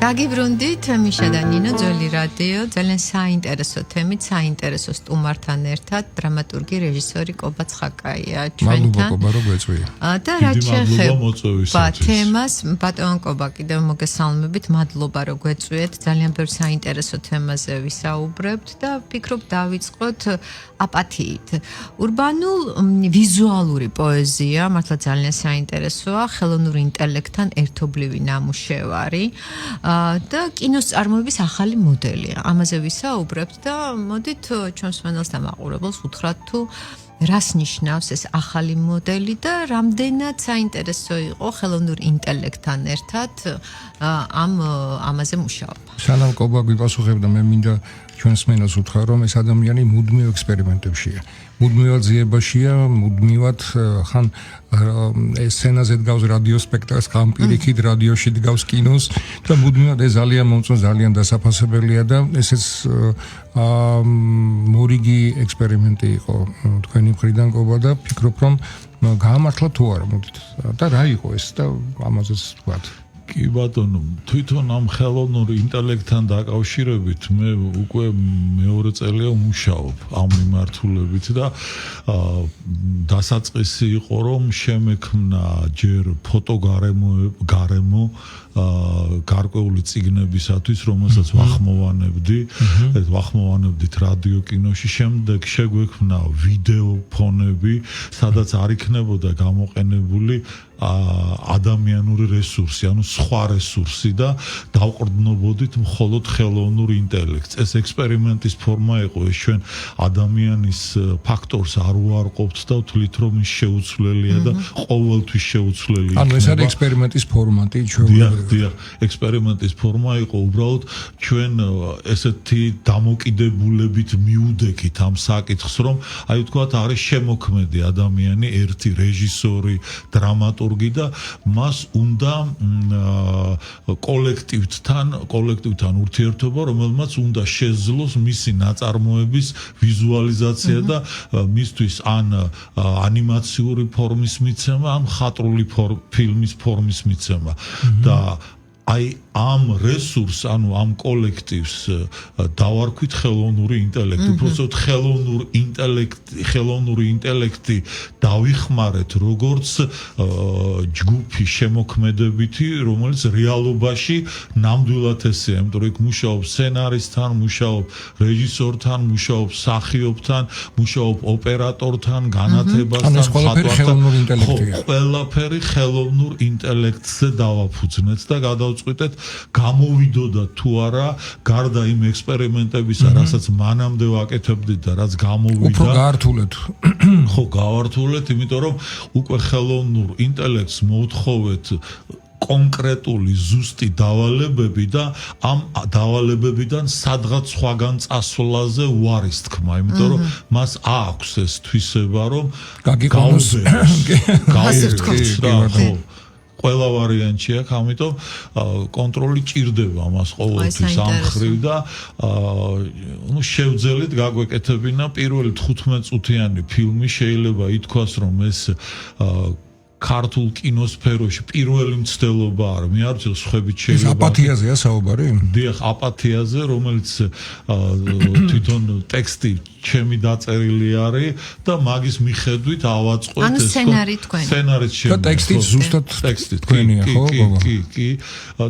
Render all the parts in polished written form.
გაგიბრუნდით მიშა და ნინო ძველი რადიო ძალიან საინტერესო თემით საინტერესო სტუმართან ერთად დრამატურგი რეჟისორი კობა ცხაკაია ჩვენთან. მადლობა კობა რომ გვეწვია. და რაც შეეხება თემას ბატონ კობა კიდევ მოგესალმებით მადლობა რომ გვეწვიეთ ძალიან ბევრ საინტერესო თემაზე ვისაუბრებთ და ვფიქრობ დავიწყოთ აპათიით. ურბანულ ვიზუალური პოეზია მართლა ძალიან საინტერესოა ხელოვნურ ინტელექტთან ერთობლივი ნამუშევარი. და კინოს წარმოების ახალი მოდელია. ამაზე ვისაუბრებთ და მოდით ჩვენს მსმენელს და მაყურებელს უთხრათ თუ რას ნიშნავს ეს ახალი მოდელი და რამდენად საინტერესო იყო ხელოვნურ ინტელექტთან ერთად ამაზე მუშაობა. სანამ კობა გვიპასუხებდა მე მინდა ჩვენს მსმენელს უთხრა რომ ეს ადამიანი მუდმივ ექსპერიმენტებშია. მუდმივად ძიებაშია, მუდმივად ხან სცენაზე დგავს რადიო სპექტაკლს, ხან პირიქით რადიოში დგავს კინოს და მუდმივად ეს ძალიან მომწონს, ძალიან დასაფასებელია და ესეც მორიგი ექსპერიმენტი იყო თქვენი მხრიდან კობა და ფიქრობ რომ გაამართლა თუ არა მოდით და რა იყო ეს და ამაზეც ვთქვათ. კი ბატონო, თვითონ ამ ხელოვნურ ინტელექტთან დაკავშირებით მე უკვე მეორე წელია ვმუშაობ ამ მიმართულებით და დასაწყისი იყო რომ შემექმნა ჯერ ფოტოგარემო გარკვეული წიგნებისათვის, რომელსაც ვახმოვანებდით რადიო კინოში, შემდეგ შეგვექმნა ვიდეო ფონები, სადაც არ იქნებოდა გამოყენებული ადამიანური რესურსი, ანუ სხვა რესურსი და დავყრდნობოდით მხოლოდ ხელოვნურ ინტელექტს. ეს ექსპერიმენტის ფორმა იყო, ეს ჩვენ ადამიანის ფაქტორს არ უარყოფთ და ვთვლით რომ ის შეუცვლელია და ყოველთვის შეუცვლელი. ანუ ეს არის ექსპერიმენტის ფორმატი დიახ, ექსპერიმენტის ფორმა იყო უბრალოდ ჩვენ ესეთი დამოკიდებულებით მიუდექით ამ საკითხს, რომ აი ვთქვათ არის შემოქმედი ადამიანი, ერთი რეჟისორი, დრამატურგი და მას უნდა კოლექტივთან ურთიერთობა, რომელმაც უნდა შეძლოს მისი ნაწარმოების ვიზუალიზაცია და მისთვის ან ანიმაციური ფორმის მიცემა, ან მხატვრული ფილმის ფორმის მიცემა. და აი ამ რესურს, ანუ ამ კოლექტივს დავარქვით ხელოვნური ინტელექტი. უბრალოდ ხელოვნური ინტელექტი დავიხმარეთ როგორც ჯგუფი შემოქმედებითი, რომელიც რეალობაში ნამდვილად ესეა, იმიტომ რომ იქ მუშაობ სცენარისტთან, მუშაობ რეჟისორთან, მუშაობ მსახიობთან, მუშაობ ოპერატორთან, განათებასთან, ყველაფერი ხელოვნურ ინტელექტზე დავაფუძნეთ და გადავწყვიტეთ გამოვიდოდა თუ არა გარდა იმ ექსპერიმენტებისა, რასაც მანამდე ვაკეთებდით და რაც გამოვიდა. უფრო გაართულეთ. ხო, გავართულეთ, იმიტომ რომ უკვე ხელოვნურ ინტელექტს მოუთხოვეთ კონკრეტული ზუსტი დავალებები და ამ დავალებებიდან სადღაც სხვაგან წასვლაზე უარის თქმა, იმიტომ რომ მას აქვს ეს თვისება, რომ გაგიყონოს ყველა ვარიანტი აქვს, ამიტომ კონტროლი ჭირდება მას ყოველთვის ამ ხრივ და შევძელით გაგვეკეთებინა პირველი 15 წუთიანი ფილმი, შეიძლება ითქვას, რომ ეს ქართულ კინოსფეროში პირველი მცდელობა არ მიარჩევს, ხვებით შეიძლება. ეს აპათიაზეა საუბარი? დიახ, აპათიაზე, რომელიც თვითონ ტექსტი ჩემი დაწერილი არის და მაგის მიხედვით ავაწყოთ ეს სცენარი თქვენი. სცენარიც ჩემი. და ტექსტიც ზუსტად თქვენია, ხო? კი.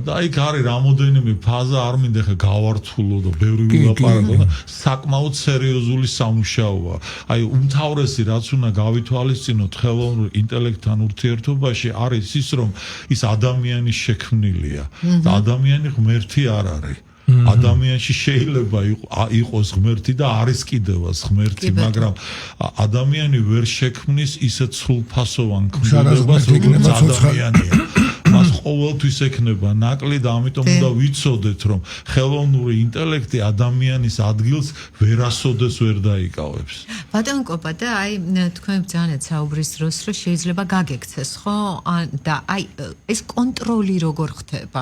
და იქ არის რამოდენიმე ფაზა, არ მინდა ხა გავართულო და ბევრი ვილაპარაკო და საკმაოდ სერიოზული სამუშაოა. აი უმთავრესი რაც უნდა გავითვალისწინოთ ხელოვნურ ინტელექტთან ურთიერთობაში არის ის, რომ ის ადამიანის შექმნილია და ადამიანი ღმერთი არ არის. ადამიანში შეიძლება იყოს ღმერთი და არის კიდევაც ღმერთი, მაგრამ ადამიანი ვერ შექმნის ისეთ სრულფასოვან ქმნილებას, როგორც ადამიანია. მას ყოველთვის ექნება ნაკლი და ამიტომ უნდა ვიცოდეთ, რომ ხელოვნური ინტელექტი ადამიანის ადგილს ვერასოდეს ვერ დაიკავებს. ბატონ კობა და აი თქვენ ბრძანეთ საუბრის დროს, რომ შეიძლება გაგექცეს, ხო? და აი ეს კონტროლი როგორ ხდება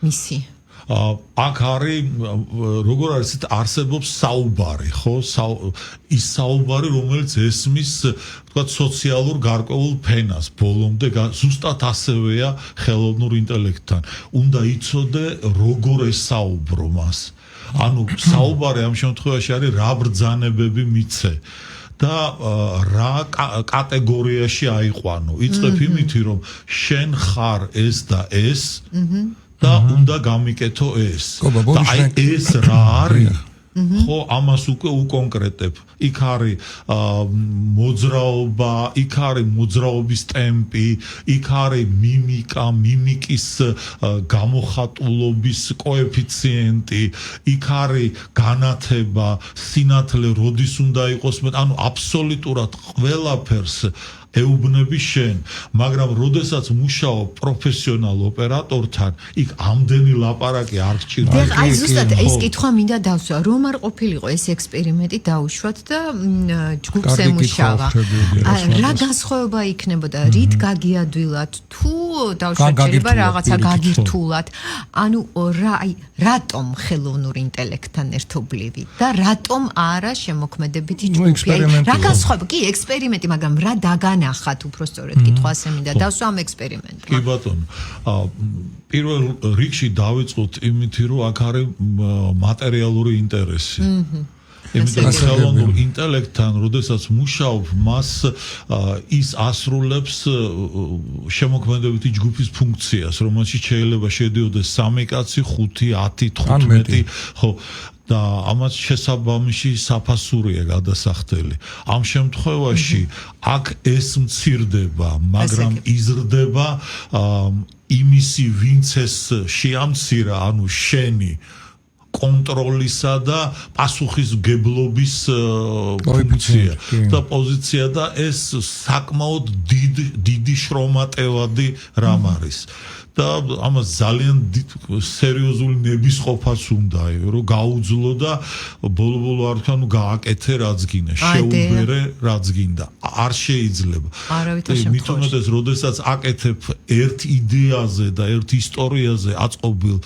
მისი? აქ არის როგორ არის არსებობს საუბარი, ხო? ის საუბარი, რომელიც ესმის, თქვათ, სოციალურ გარკვეულ ფენას ბოლომდე ზუსტად ასევეა ხელოვნურ ინტელექტთან. უნდა იცოდე როგორ ესაუბრო მას. ანუ საუბარი ამ შემთხვევაში არის რა ბრძანებები მიცე და რა კატეგორიაში აიყვანო. იწყებ იმითი, რომ შენ ხარ ეს და ეს და უნდა გამიკეთო ეს. და აი ეს რა არის? ხო, ამას უკვე უკონკრეტებ. იქ არის მოძრაობა, იქ არის მოძრაობის ტემპი, იქ არის მიმიკა, მიმიკის გამოხატულობის კოეფიციენტი, იქ არის განათება, სინათლე, როდის უნდა იყოს, ანუ აბსოლუტურად ყველაფერს ეუბნები შენ, მაგრამ როდესაც მუშაობ პროფესიონალ ოპერატორთან, იქ ამდენი ლაპარაკი არ გჭირდება. აი ზუსტად ეს კითხვა მინდა დავსვა, რომ არ ყოფილიყო ეს ექსპერიმენტი დაუშვათ და ჯგუფს ემუშავა. რა განსხვავება იქნებოდა, რით გაგიადვილათ, თუ დაუშვათ შეიძლება რაღაცა გაგირთულათ. ანუ რატომ ხელოვნურ ინტელექტთან ერთობლივი და რატომ არა შემოქმედებითი ჯგუფი? რა განსხვავება? კი, ექსპერიმენტი, მაგრამ რა დაგანახათ უბრალოდ კითხვა ასე მინდა დავსვა ამ ექსპერიმენტმა. კი ბატონო. პირველ რიგში დავიწყოთ იმით, რომ აქ არის მატერიალური ინტერესი. იმიტომ რომ ხელოვნურ ინტელექტთან, როდესაც მუშაობ, მას ის ასრულებს შემოქმედებითი ჯგუფის ფუნქციას, რომელშიც შეიძლება შედიოდეს 3 კაცი, 5, 10, 15, ხო, და ამას შესაბამისი საფასურია გადასახდელი. ამ შემთხვევაში აქ ეს მცირდება, მაგრამ იზრდება იმისი, ვინც ეს შეამცირა, ანუ შენი კონტროლისა და პასუხისმგებლობის ფუნქცია და პოზიცია და ეს საკმაოდ დიდი შრომატევადი რამ არის. და ამას ძალიან სერიოზული ნებისყოფაც უნდა, რომ გაუძლო და ბოლო-ბოლო არ თქვა, ნუ გააკეთე რაც გინდა, შეუბერე რაც გინდა. არ შეიძლება. მით უმეტეს, როდესაც აკეთებ ერთ იდეაზე და ერთ ისტორიაზე აწყობილ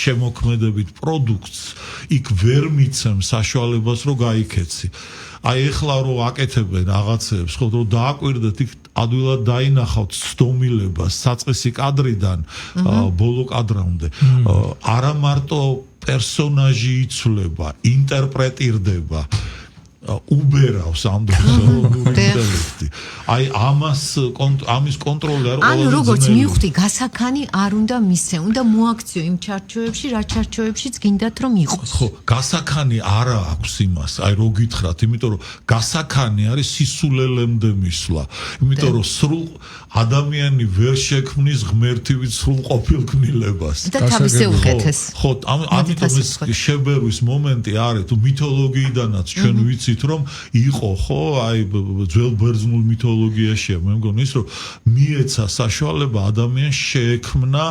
შემოქმედებით პროდუქტს, იქ ვერ მიცემ საშუალებას, რომ გაიქეცი. აი ეხლა რომ აკეთებენ რაღაცებს, ხო, რომ დააკვირდეთ, იქ ადვილად დაინახავთ ცდომილებას საწყისი კადრიდან ბოლო კადრამდე. არა მარტო პერსონაჟი იცვლება, ინტერპრეტირდება, უბერავს ამ ინტელექტი. აი ამის კონტროლი არ ანუ როგორც მივხვდი, გასაქანი არ უნდა მისცე, უნდა მოაქციო იმ ჩარჩოებში, რა ჩარჩოებშიც გინდათ რომ იყოს. ხო, გასაქანი არა აქვს იმას, აი რო გითხრათ, იმიტომ რომ გასაქანი არის სისულელემდე მისვლა. იმიტომ რომ სრულ ადამიანი ვერ შექმნის ღმერთივით სრულ ყოფილ ქმნილებას. და თავისე უკეთეს. ხო, ამიტომ ეს შებერვის მომენტი არის, თუ მითოლოგიიდანაც ჩვენ ვიცით რომ იყო, ხო, აი ძველ ბერძნულ მითოლოგიაშია, მე მგონი ის რომ მიეცა საშუალება ადამიანს შეექმნა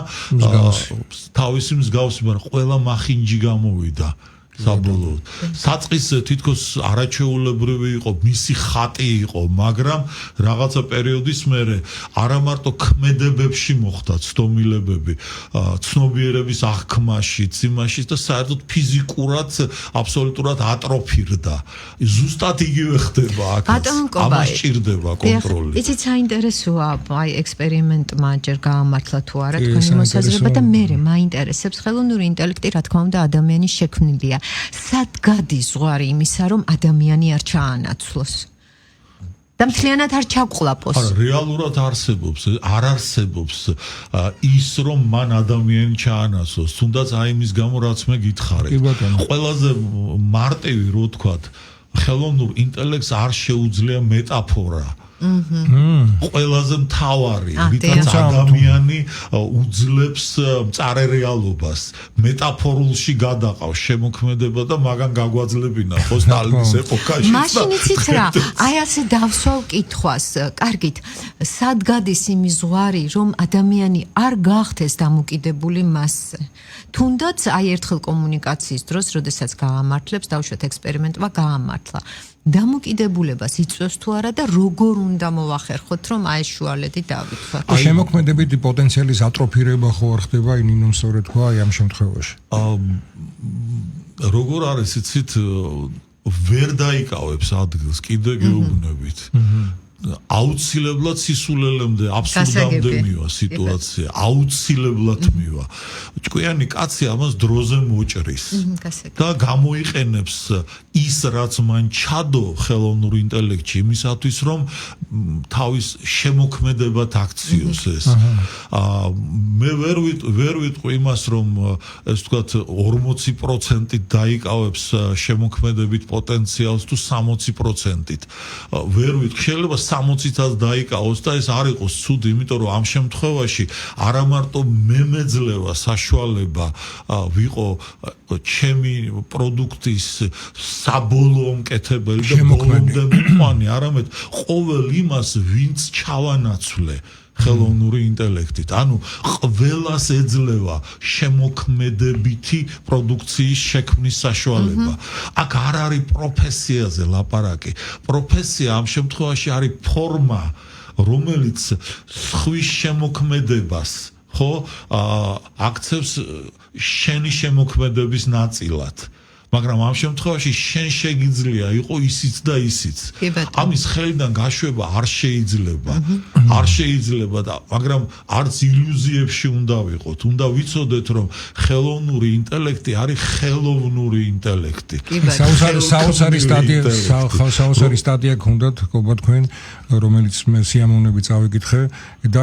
თავისი მსგავსი, მაგრამ ყველა მახინჯი გამოვიდა. საბოლოოდ. საწყის თითქოს არაჩვეულებრივი იყო, მისი ხატი იყო, მაგრამ რაღაცა პერიოდის მერე არა მარტო ქმედებებში მოხდა ცდომილებები, ცნობიერების აღქმაში, იმაში და საერთოდ ფიზიკურად აბსოლუტურად ატროფირდა. ზუსტად იგივე ხდება აქ. ამას ჭირდება კონტროლი. იცით საინტერესოა, აი ექსპერიმენტმა ჯერ გაამართლა თუ არა თქვენი მოსაზრება და მე მაინტერესებს ხელოვნური ინტელექტი, რა თქმა უნდა, ადამიანის შექმნილია. სად გადის ზღვარი იმისა, რომ ადამიანი არ ჩაანაცვლოს და მთლიანად არ ჩაყვლაპოს? არა, რეალურად არსებობს, არ არსებობს ის, რომ მან ადამიანი ჩაანაცვლოს, თუნდაც აი იმის გამო, რაც მე გითხარით. ყველაზე მარტივი, რო ვთქვათ, ხელოვნურ ინტელექტს არ შეუძლია მეტაფორა. ყველაზე მთავარი, რითაც ადამიანი უძლებს მწარე რეალობას, მეტაფორულში გადაყავს შემოქმედება და მაგან გაგვაძლებინა ხო სტალინის ეპოქაში. მაშინ იცით რა, აი ასე დავსვავ კითხვას. კარგით, სად გადის იმის ზღვარი, რომ ადამიანი არ გახდეს დამოკიდებული მასზე? თუნდაც აი ერთხელ კომუნიკაციის დროს, როდესაც გაამართლებს, დავუშვათ ექსპერიმენტმა გაამართლა. დამოკიდებულებას იწვევს თუ არა და როგორ უნდა მოვახერხოთ, რომ აი შუალედი დავითქვათ. შემოქმედებითი პოტენციალის ატროფირება ხო არ ხდება ნინომ სწორედ თქვა აი ამ შემთხვევაში? როგორ არის იცით ვერ დაიკავებს ადგილს კიდე გეუბნებით. აუცილებლად სისულელემდე აბსურდამდე მივა სიტუაცია აუცილებლად მივა ჭკვიანი კაცი ამას დროზე მოჭრის და გამოიყენებს ის რაც მან ჩადო ხელოვნურ ინტელექტში იმისათვის რომ თავის შემოქმედებად აქციოს ეს მე ვერ ვიტყვი იმას რომ ეს ვთქვათ 40%-ით დაიკავებს შემოქმედებით პოტენციალს თუ 60%-ით ვერ ვიტყვი შეიძლება 60-ით დაიკავოს და ეს არ იყოს ცუდი, იმიტომ რომ ამ შემთხვევაში არა მარტო მე მეძლევა საშუალება ვიყო ჩემი პროდუქტის საბოლოო მკეთებელი და ბოლომდე მიყვანი, არამედ ყოველ იმას ვინც ჩავანაცვლე ხელოვნური ინტელექტით. ანუ ყველას ეძლევა შემოქმედებითი პროდუქციის შექმნის საშუალება. აქ არ არის პროფესიაზე ლაპარაკი. პროფესია ამ შემთხვევაში არის ფორმა, რომელიც ხვის შემოქმედებას, ხო, აქცევს შენი შემოქმედების ნაწილად. მაგრამ ამ შემთხვევაში შენ შეგიძლია იყო ისიც და ისიც. ამის ხელიდან გაშვება არ შეიძლება. არ შეიძლება და მაგრამ არც ილუზიებში უნდა ვიყოთ. უნდა ვიცოდეთ რომ ხელოვნური ინტელექტი არის ხელოვნური ინტელექტი. საოცარი სტატია გქონდათ გობა თქვენ რომელიც მე სიამოვნებით წავიკითხე და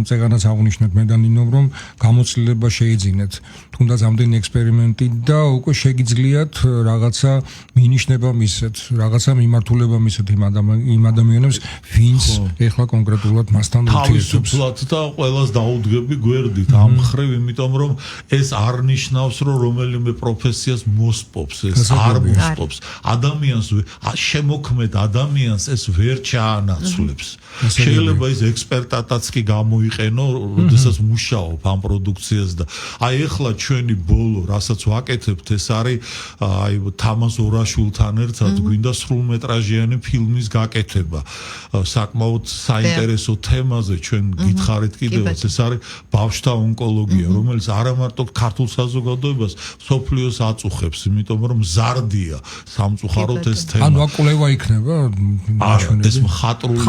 წეგანაც აღნიშნეთ მე და ნინომ რომ გამოცდილება შეიძინეთ. თუნდაც ამდენი ექსპერიმენტი და უკვე შეგიძლიათ რაღაცა მინიშნება მისცეთ, რაღაცა მიმართულება მისცეთ იმ ადამიანებს, ვინც ეხლა კონკრეტულად მასთან ურთიერთობს. თავისუფლად და ყველას დაუდგები გვერდით ამ ხრივ, იმიტომ რომ ეს არ ნიშნავს, რომ რომელიმე პროფესიას მოსპობს, ეს არ მოსპობს. ადამიანს შემოქმედ ადამიანს ეს ვერ ჩაანაცვლებს. შეიძლება ის ექსპერტადაც კი გამოიყენო, როდესაც მუშაობ ამ პროდუქციას და აი ეხლა ჩვენი ბოლო, რასაც ვაკეთებთ, ეს არის აი თამაზ ორაშვილთან ერთად გვინდა სრულმეტრაჟიანი ფილმის გაკეთება. საკმაოდ საინტერესო თემაზე ჩვენ გითხარით კიდევაც, ეს არის ბავშვთა ონკოლოგია, რომელიც არა მარტო ქართულ საზოგადოებას, მსოფლიოს აწუხებს, იმიტომ რომ მზარდია სამწუხაროდ ეს თემა. ანუ აკვლევა იქნება ეს მხატვრული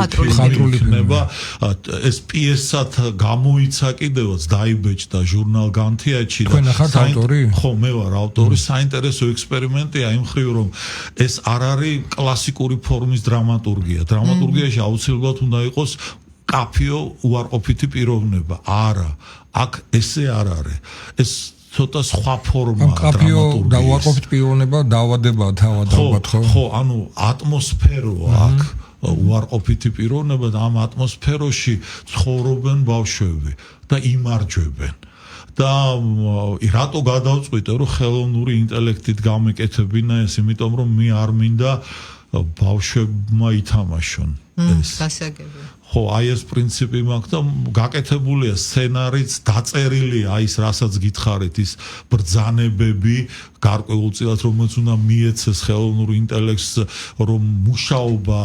იქნება, ეს პიესად გამოიცა კიდევაც დაიბეჭდა ჟურნალ განთიაჩი და თქვენ ახართ ავტორი? ხო, მე ვარ ავტორი. საინტერესო ექსპერიმენტია იმ ხრივ რომ ეს არ არის კლასიკური ფორმის დრამატურგია. დრამატურგიაში აუცილებლად უნდა იყოს კაფეო უარყოფითი პიროვნება. არა, აქ ესე არ არის. ეს ცოტა სხვა ფორმაა დრამატურგიის. და უარყოფითი პიროვნება დაავადება თავად ალბათ ხო? ხო, ანუ ატმოსფეროა აქ. უარყოფითი პიროვნება და ამ ატმოსფეროში ცხოვრობენ ბავშვები და იმარჯვებენ. და რატო გადავწყვიტე რომ ხელოვნური ინტელექტით გამეკეთებინა ეს, იმიტომ რომ მე არ მინდა ბავშვებმა ითამაშონ ეს. გასაგებია. ხო, აი ეს პრინციპი მაქვს და გაკეთებულია სცენარიც, დაწერილია აი ეს რასაც გითხარით, ის ბრძანებები გარკვეულწილად რომელიც უნდა მიეცეს ხელოვნურ ინტელექტს რომ მუშაობა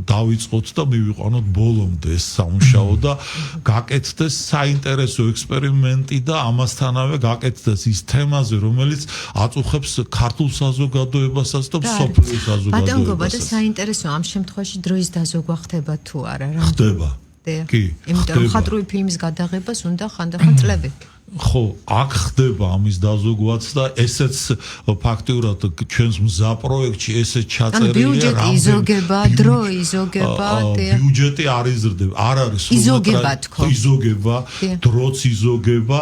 დავიწყოთ და მივიყვანოთ ბოლომდე ეს სამუშაო და გაკეთდეს საინტერესო ექსპერიმენტი და ამასთანავე გაკეთდეს ის თემაზე რომელიც აწუხებს ქართულ საზოგადოებასაც და მსოფლიო საზოგადოებასაც. ბატონ გობა და საინტერესო ამ შემთხვევაში დროის დაზოგვა ხდება თუ არა რა? ხდება. კი, იმიტომ რომ მხატვრული ფილმის გადაღებას უნდა ხანდახან წლები. ხო, აქ ხდება ამის დაზოგვაც და ესეც ფაქტიურად ჩვენს მზა პროექტში ესეც ჩაწერილია. ბიუჯეტი იზოგება, დრო იზოგება, ბიუჯეტი არ იზრდება, არ არის იზოგება, დროც იზოგება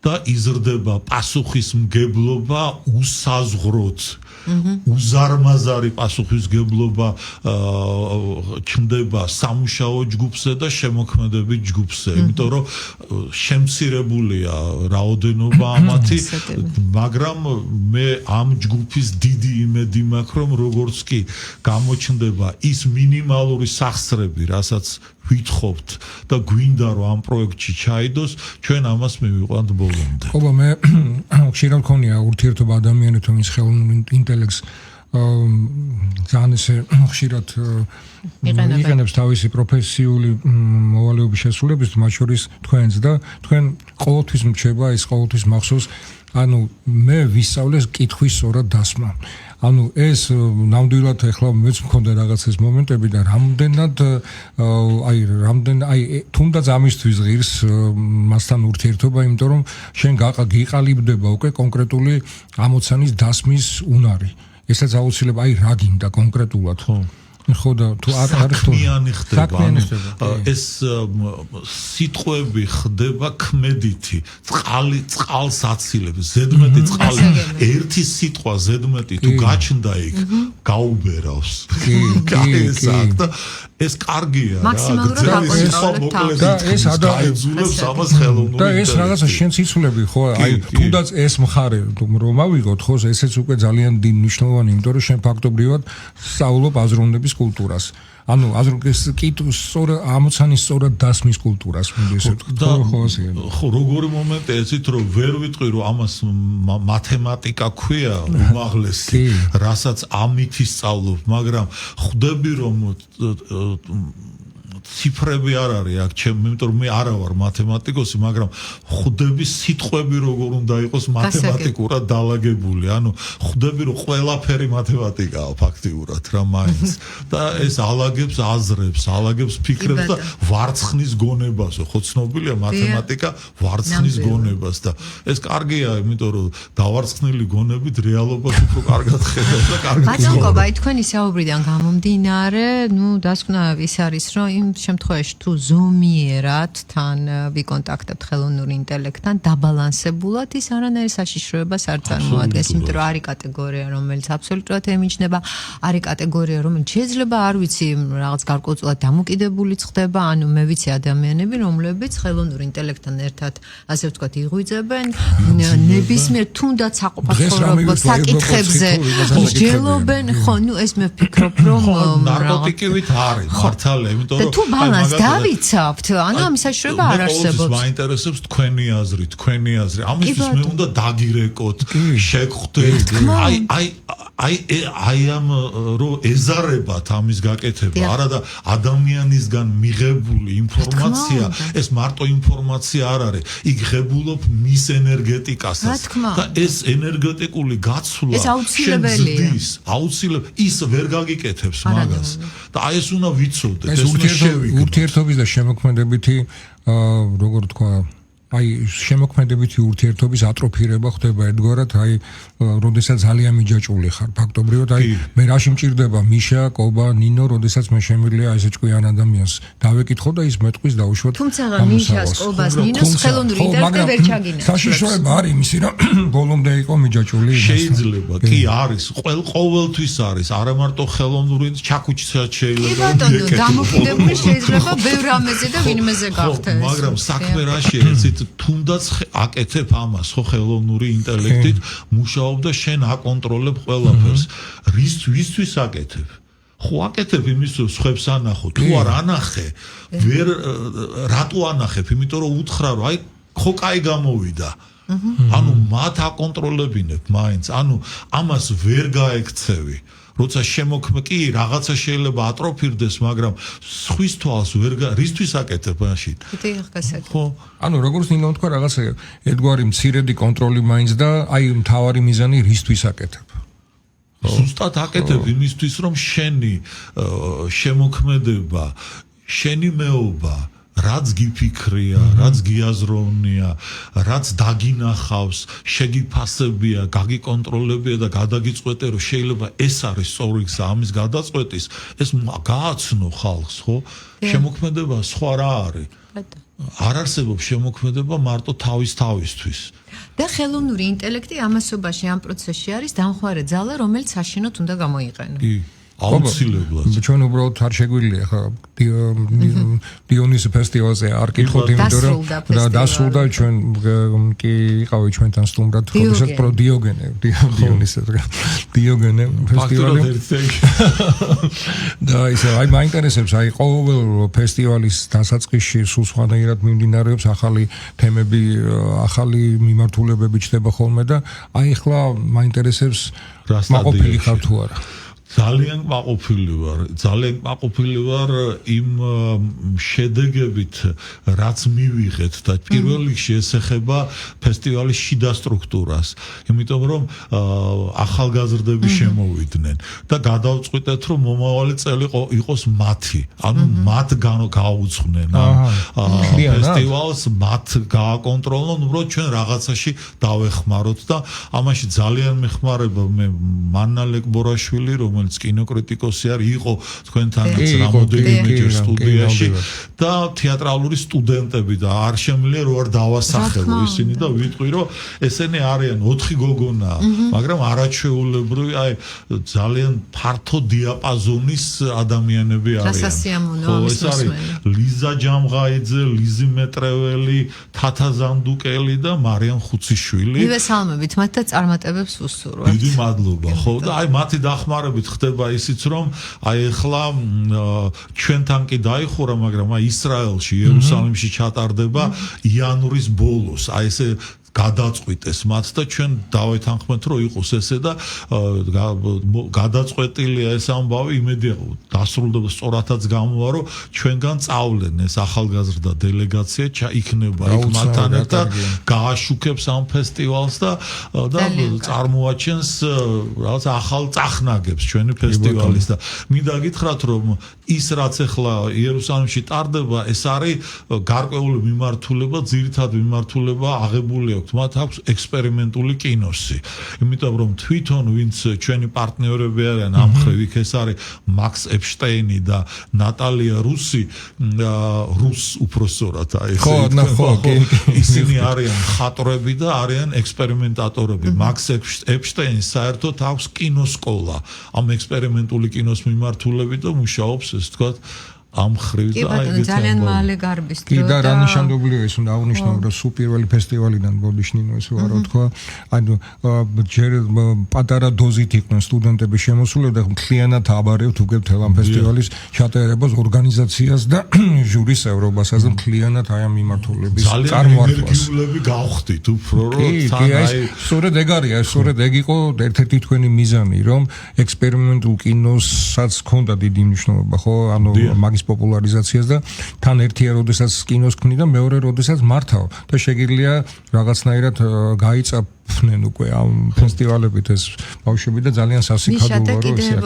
და იზრდება პასუხისმგებლობა უსაზღროდ. უზარმაზარი პასუხისგებლობა ჩნდება სამუშაო ჯგუფზე და შემოქმედებით ჯგუფზე, იმიტომ რომ შემცირებულია რაოდენობა ამათი, მაგრამ მე ამ ჯგუფის დიდი იმედი მაქვს, რომ როგორც კი გამოჩნდება ის მინიმალური სახსრები, რასაც ვითხოვთ და გვინდა რომ ამ პროექტში ჩაიდოს, ჩვენ ამას მივიყვანთ ბოლომდე. ხობა მე ხშირად მქონია ურთიერთობა ადამიანებთან, ის ხელოვნურ ინტელექტს ძალიან ესე ხშირად იყენებს თავისი პროფესიული მოვალეობის შესრულებისთვის, მათ შორის თქვენს და თქვენ ყოველთვის მრჩება ეს ყოველთვის მახსოვს, ანუ მე ვისწავლეს კითხვის სწორად დასმა. ანუ ეს ნამდვილად ახლა მეც მქონდა რაღაც ეს მომენტები და რამდენად თუნდაც ამისთვის ღირს მასთან ურთიერთობა, იმიტომ რომ შენ გიყალიბდება უკვე კონკრეტული ამოცანის დასმის უნარი. ესაც აუცილებლად რა გინდა კონკრეტულად ხო და თუ არ ხდება ეს სიტყვები ხდება ქმედითი წყალს აცილებს ზედმეტი წყალი ერთი სიტყვა ზედმეტი თუ გაჩნდა იქ გაუბერავს ეს კარგია მაქსიმალურად აკონტროლებ და ეს აიძულებს ამას ხელოვნური და ეს რაღაცა შენ ციცულები ხო აი თუნდაც ეს მხარე რომ ავიღოთ ხო ესეც უკვე ძალიან მნიშვნელოვანი იმიტომ რომ შენ ფაქტობრივად სწავლობ აზროვნების კულტურას ანუ აზროვნების სწორ ამოცანის სწორად დასმის კულტურას მინდა ესე ვთქვა ხო როგორი მომენტია ესეთ რომ ვერ ვიტყვი რომ ამას მათემატიკა ქვია უმაღლესი რასაც ამით ისწავლობ მაგრამ ხვდები რომ ციფრები არ არის აქ ჩემ იმიტომ რომ მე არა ვარ მათემატიკოსი მაგრამ ხვდები სიტყვები როგორ უნდა იყოს მათემატიკურად დალაგებული ანუ ხვდები რომ ყველაფერი მათემატიკაა ფაქტიურად რა მაინც და ეს ალაგებს აზრებს ალაგებს ფიქრებს და ვარცხნის გონებას ხო ცნობილია მათემატიკა ვარცხნის გონებას და ეს კარგია იმიტომ რომ დავარცხნილი გონებით რეალობას უფრო კარგად ხედავ და კარგად ბატონო აი თქვენი საუბრიდან გამომდინარე ნუ დასკვნა ის არის რომ იმ შემთხვევაში თუ ზომიერად თან ვიკონტაქტებთ ხელოვნური ინტელექტთან დაბალანსებულად ის არანაირ საშიშროებას არ წარმოადგენს იმიტომ რომ არის კატეგორია რომელიც აბსოლუტურად ემიჯნება არის კატეგორია რომელიც შეიძლება არ ვიცი რაღაც გარკვეულწილად დამოკიდებულიც ხდება ანუ მე ვიცი ადამიანები რომლებიც ხელოვნურ ინტელექტთან ერთად ასე ვთქვათ იღვიძებენ ნებისმიერ თუნდაც საყოფაცხოვრებო საკითხებზე მსჯელობენ ხო ნუ ეს მე ვფიქრობ რომ ნარკოტიკივით არის მართალია იმიტომ რომ თუ ბალანს დავიცავთ ანუ ამის საშუალება არ არსებობს მაინტერესებს თქვენი აზრი ამისთვის მე უნდა დაგირეკოთ შეგხვდეთ აი ამ რომ ეზარებათ ამის გაკეთება არა და ადამიანისგან მიღებული ინფორმაცია ეს მარტო ინფორმაცია არ არის იქ ღებულობ მის ენერგეტიკასაც და ეს ენერგეტიკული გაცვლა აუცილებლად ის ვერ გაგიკეთებს მაგას და აი ეს უნდა ვიცოდეთ ეს ურთიერთობის და შემოქმედებითი როგორ თქვა აი შემოქმედებითი ურთიერთობის ატროფირება ხდება ერთგვარად აი როდესაც ძალიან მიჯაჭვული ხარ ფაქტობრივად აი მე რაში მჭირდება მიშა კობა ნინო როდესაც მე შემიძლია ესე ჭკვიან ადამიანს დავეკითხო და ის მეტყვის დაუშვათ თუმცა მიშას კობას ნინოს ხელოვნური ინტელექტი ვერ ჩაგინებს საშიშროება არის მისი რომ ბოლომდე იყო მიჯაჭვული შეიძლება კი არის ყოველთვის არის არა მარტო ხელოვნური ჩაკუჩისაც შეიძლება დამოკიდებული შეიძლება ბევრ რამეზე და ვინმეზე გახდეს მაგრამ საქმე რაშია ეცით თუნდაც აკეთებ ამას ხო ხელოვნური ინტელექტით მუშაობ და შენ აკონტროლებ ყველაფერს რისთვის აკეთებ ხო აკეთებ იმისთვის სხვებს ანახო თუ არ ანახე ვერ რატო ანახებ იმიტომ რომ უთხრა რომ აი ხო კაი გამოვიდა ანუ მათ აკონტროლებინებ მაინც ანუ ამას ვერ გაექცევი როცა შემოქმე კი რაღაცა შეიძლება ატროფირდეს მაგრამ სხვის თვალს ვერ რისთვის აკეთებ მაშინ ხო ანუ როგორც ნინო თქვა რაღაცა ერთგვარი მცირედი კონტროლი მაინც და აი მთავარი მიზანი რისთვის აკეთებ ზუსტად აკეთებ იმისთვის რომ შენი შემოქმედება შენი მეობა რაც გიფიქრია, რაც გიაზროვნია, რაც დაგინახავს, შეგიფასებია, გაგიკონტროლებია და გადაგიწყვეტე, რომ შეიძლება ეს არის სწორი გზა ამის გადაწყვეტის, ეს გააცნო ხალხს, ხო? შემოქმედება სხვა რა არის? არ არსებობს შემოქმედება მარტო თავისთვის. და ხელოვნური ინტელექტი ამასობაში ამ პროცესში არის დამხმარე ძალა, რომელიც საშინოდ უნდა გამოიყენო. აუცილებლად. ჩვენ უბრალოდ არ შეგვიძლია ხა დიონისის ფესტივალზე არ კითხოთ, იმიტომ რომ დასრულდა ჩვენ კი იყავი ჩვენთან სტუმრად ხოდესაც პრო დიოგენე ფესტივალი. და ისე აი მაინტერესებს აი ყოველ ფესტივალის დასაწყისში სულ სხვანაირად მიმდინარეობს ახალი თემები, ახალი მიმართულებები ჩდება ხოლმე და აი ახლა მაინტერესებს მაყოფილი ხარ თუ არა. ძალიან მაყოფილი ვარ იმ შედეგებით, რაც მივიღეთ და პირველ რიგში ეს ეხება ფესტივალის შიდა სტრუქტურას, იმიტომ რომ ახალგაზრდები შემოვიდნენ და გადავწყვიტეთ, რომ მომავალი წელი იყოს მათი, ანუ მათ გაუძღნენ ამ ფესტივალს, მათ გააკონტროლონ, უბრალოდ ჩვენ რაღაცაში დავეხმაროთ და ამაში ძალიან მეხმარება მე მანალეკ ბორაშვილი, რომელიც კინოკრიტიკოსი არის, იყო თქვენთანაც რამოდენიმეჯერ სტუდიაში და თეატრალური სტუდენტები და არ შემიძლია რო არ დავასახელო ისინი და ვიტყვი რომ ესენი არიან 4 გოგონა, მაგრამ არაჩვეულებრივი, აი ძალიან ფართო დიაპაზონის ადამიანები არიან. ეს არის ლიზა ჯამღაიძე, ლიზი მეტრეველი, თათა ზანდუკელი და მარიამ ხუციშვილი. მივესალმებით მათ და წარმატებებს უსურვებთ. დიდი მადლობა. ხო და აი მათი დახმარებით ხდება ისიც რომ აი ახლა ჩვენთან კი დაიხურა, მაგრამ აი ისრაელში, იერუსალიმში ჩატარდება იანვრის ბოლოს. აი ესე გადაწყვიტეს მათ და ჩვენ დავეთანხმეთ რომ იყოს ესე და გადაწყვეტილია ეს ამბავი, იმედია დასრულდება სწორადაც გამოვა რომ ჩვენგან წავლენ ეს ახალგაზრდა დელეგაცია იქნება იქ მათთან ერთად გააშუქებს ამ ფესტივალს და წარმოაჩენს რაღაც ახალ წახნაგებს ჩვენი ფესტივალის და მინდა გითხრათ რომ ის რაც ახლა იერუსალიმში ტარდება ეს არის გარკვეული მიმართულება, ძირითადი მიმართულება აღებულია მათ აქვს ექსპერიმენტული კინოსი. იმიტომ რომ თვითონ ვინც ჩვენი პარტნიორები არიან ამ მხრივ, იქ ეს არის მაქს ეპშტეინი და ნატალია რუსი, რუს უпроსორად აი ეს ისინი არიან მხატვრები და არიან ექსპერიმენტატორები. მაქს ეპშტეინი საერთოდ აქვს კინოსკოლა ამ ექსპერიმენტული კინოს მიმართულებით და მუშაობს ეს თქვა ამ ხრივ და აი ეს ძალიან მალე გარბის დრო და რა ნიშანდობლია ის უნდა აღნიშნო რომ სულ პირველი ფესტივალიდან ბოდიშნინო ეს ვარო თქვა ანუ ჯერ პატარა დოზით იყვნენ სტუდენტები შემოსულები და მთლიანად აბარებთ უკვე მთელ ამ ფესტივალის ჩატარებას, ორგანიზაციას და ჟურის ევროპასაც და მთლიანად აი ამ მიმართულების წარმოადგენს. ენერგიულები გავხდით უფრო რომ სწორედ ეგ არის, სწორედ ეგ იყო ერთ-ერთი თქვენი მიზანი, რომ ექსპერიმენტულ კინოსაც ჰქონდა დიდი მნიშვნელობა, ხო? ანუ მაგის პოპულარიზაციას და თან ერთია როდესაც კინოს ქმნი და მეორე როდესაც მართავ და შეგიძლია რაღაცნაირად გაიწაფნენ უკვე ამ ფესტივალებით ეს ბავშვები და ძალიან სასიქადოა რომ ისე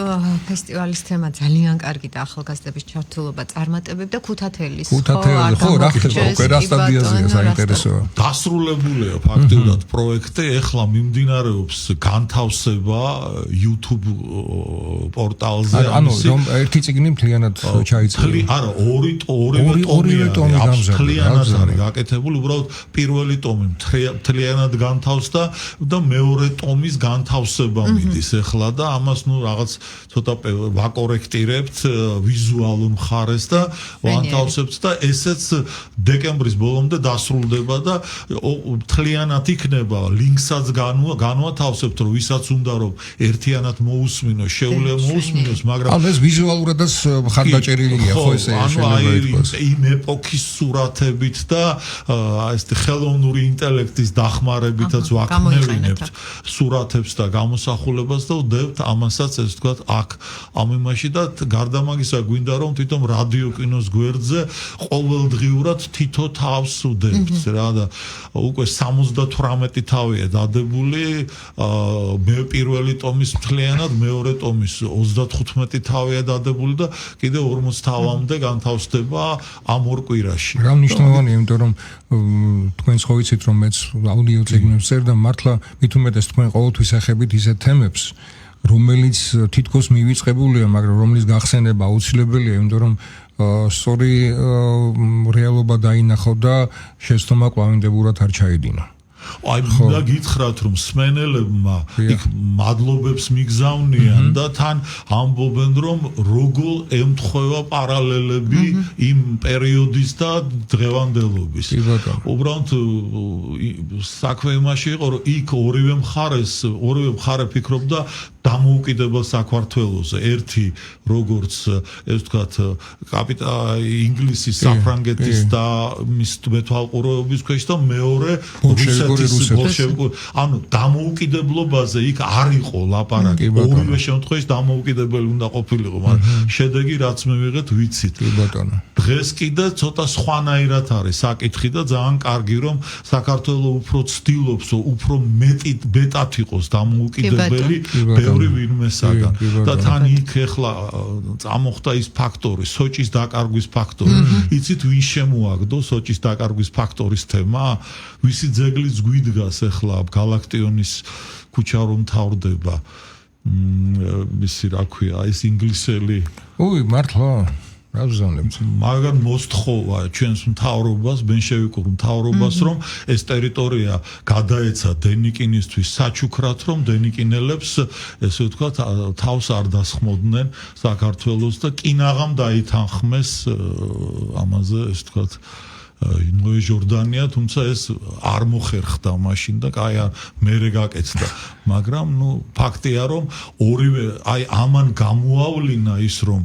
ფესტივალის თემა ძალიან კარგი და ახალგაზრდების ჩართულობა წარმატებები და ქუთათელის ხო რა ხდება უკვე რა სტადიაზეა საინტერესოა დასრულებულია ფაქტიურად პროექტი ახლა მიმდინარეობს განთავსება YouTube პორტალზე ანუ რომ ერთი წიგნი მთლიანად ჩაიწერა არა ორივე ტომი მთლიანად არის გაკეთებული უბრალოდ პირველი ტომი მთლიანად განთავსდა და მეორე ტომის განთავსება მიდის ახლა და ამას ნუ რაღაც ცოტა ვაკორექტირებთ ვიზუალურ მხარეს და ვანთავსებთ და ესეც დეკემბრის ბოლომდე დასრულდება და მთლიანად იქნება ლინკსაც განვათავსებთ რომ ვისაც უნდა რომ ერთიანად მოусმინოს შეუძლია მოусმინოს მაგრამ ანუ ეს ვიზუალურადაც ხარდაჭერილია ხო ესე იმ ეპოქის სურათებით და ეს ხელოვნური ინტელექტის დახმარებითაც ვაკმევინებთ სურათებს და გამოსახულებას და ვდებთ ამასაც ეს ვთქვათ აქ ამ იმაში და გარდა მაგისა გვინდა რომ თვითონ რადიო კინოს გვერდზე ყოველდღიურად თითო თავს ვდებთ რა და უკვე 78 თავია დადებული მე პირველი ტომის მთლიანად მეორე ტომის 35 თავია დადებული და კიდე 40 თავამდე განთავსდება ამ ორ კვირაში. რა მნიშვნელოვანია, იმიტომ რომ თქვენ ხო ვიცით რომ მეც აუდიო წიგნებს წერ და მართლა მით უმეტეს თქვენ ყოველთვის ეხებით ისეთ თემებს, რომელიც თითქოს მივიწყებულია, მაგრამ რომლის გახსენება აუცილებელია, იმიტომ რომ სწორი რეალობა დაინახო და შეცდომა კვლავინდებურად არ ჩაიდინა. აი მინდა გითხრათ რომ სმენელებმა იქ მადლობებს მიგზავნიან და თან ამბობენ რომ როგორ ემთხვევა პარალელები იმ პერიოდის და დღევანდელობის. უბრალოდ საქმე იმაში იყო რომ იქ ორივე მხარე ფიქრობდა დამოუკიდებელ საქართველოზე. ერთი როგორც ეს ვთქვათ ინგლისის საფრანგეთის და მის მეთვალყურეობის ქვეშ და მეორე რუსეთის ბოლშევიკური ანუ დამოუკიდებლობაზე იქ არ იყო ლაპარაკი. ორივე შემთხვევაში დამოუკიდებელი უნდა ყოფილიყო, მაგრამ შედეგი რაც მივიღეთ ვიცით. დღეს კიდე ცოტა სხვანაირად არის საკითხი და ძალიან კარგი რომ საქართველოს უფრო ცდილობს უფრო მეტად იყოს დამოუკიდებელი ბევრი ვინმესაგან და თან იქ ეხლა წამოხდა ის ფაქტორი სოჭის დაკარგვის ფაქტორი იცით ვინ შემოაგდო სოჭის დაკარგვის ფაქტორის თემა ვისი ძეგლიც გვიდგას ეხლა გალაქტიონის ქუჩა რომ თავდება მისი რა ქვია ეს ინგლისელი მართლა მაგრამ მოსთხოვა ჩვენს მთავრობას, ბენშევიკურ მთავრობას, რომ ეს ტერიტორია გადაეცა დენიკინისთვის საჩუქრად, რომ დენიკინელებს, ესე ვთქვათ, თავს არ დასხმოდნენ საქართველოს და კინაღამ დაითანხმეს ამაზე, ესე ვთქვათ, ნოე ჟორდანია, თუმცა ეს არ მოხერხდა მაშინ და კაი მერე გაკეთდა. მაგრამ ფაქტია, რომ ორივე აი ამან გამოავლინა ის, რომ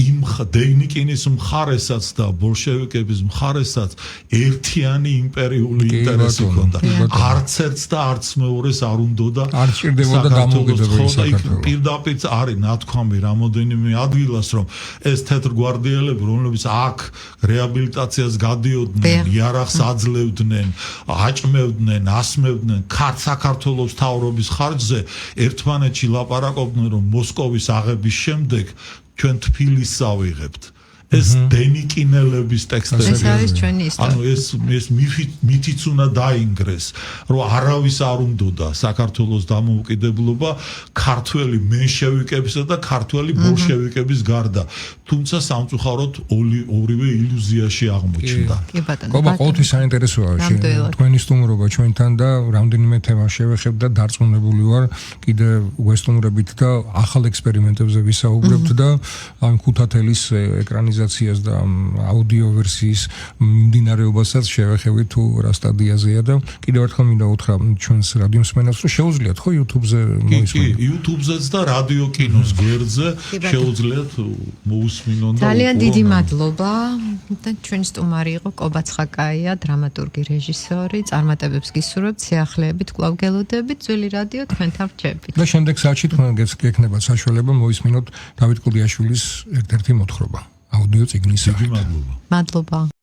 იმ დენიკინის მხარესაც და ბოლშევიკების მხარესაც ერთიანი იმპერიული ინტერესი ჰქონდა. არც ერთს და არც მეორეს არ უნდოდა არ ჭირდებოდა დამოუკიდებელი საქართველო. პირდაპირ არის ნათქვამი რამოდენიმე ადგილას, რომ ეს თეთრგვარდიელები, რომლებიც აქ რეაბილიტაციას გადიოდნენ, იარაღს აძლევდნენ, აჭმევდნენ, ასმევდნენ საქართველოს მთავრობის ხარჯზე, ერთმანეთში ლაპარაკობდნენ, რომ მოსკოვის აღების შემდეგ ჩვენ თბილისს ავიღებთ. ეს დენიკინელების ტექსტები. ეს არის ჩვენი ისტორია. ანუ ეს მითიც უნდა დაინგრეს, რომ არავის არ უნდოდა საქართველოს დამოუკიდებლობა ქართველი მენშევიკებისა და ქართველი ბოლშევიკების გარდა. თუმცა სამწუხაროდ ორივე ილუზიაში აღმოჩნდა. გობა ყოველთვის საინტერესოა თქვენი სტუმრობა ჩვენთან და რამდენიმე თემა შევეხებ და დარწმუნებული ვარ კიდე უესტუმრებით და ახალ ექსპერიმენტებზე ვისაუბრებთ და ამ ქუთათელის ეკრანიზაციას და აუდიო ვერსიის მიმდინარეობასაც შევეხებით თუ რა სტადიაზეა და კიდევ ერთხელ მინდა უთხრა ჩვენს რადიო მსმენელს რომ შეუძლიათ ხო YouTube-ზე მოისმინოთ. YouTube-ზეც და რადიო კინოს გვერდზე შეუძლიათ მოусმინონ და ძალიან დიდი მადლობა და ჩვენი სტუმარი იყო კობა ცხაკაია, დრამატურგი, რეჟისორი. წარმატებებს გისურვებთ, სიახლეებით კვლავ გელოდებით, ძველი რადიო თქვენთან რჩებით. და შემდეგ საათში თქვენ გექნებათ საშუალება მოისმინოთ დავით კუდიაშვილის ერთ-ერთი მოთხრობა. აუდიო წიგნის სახით. მადლობა. მადლობა.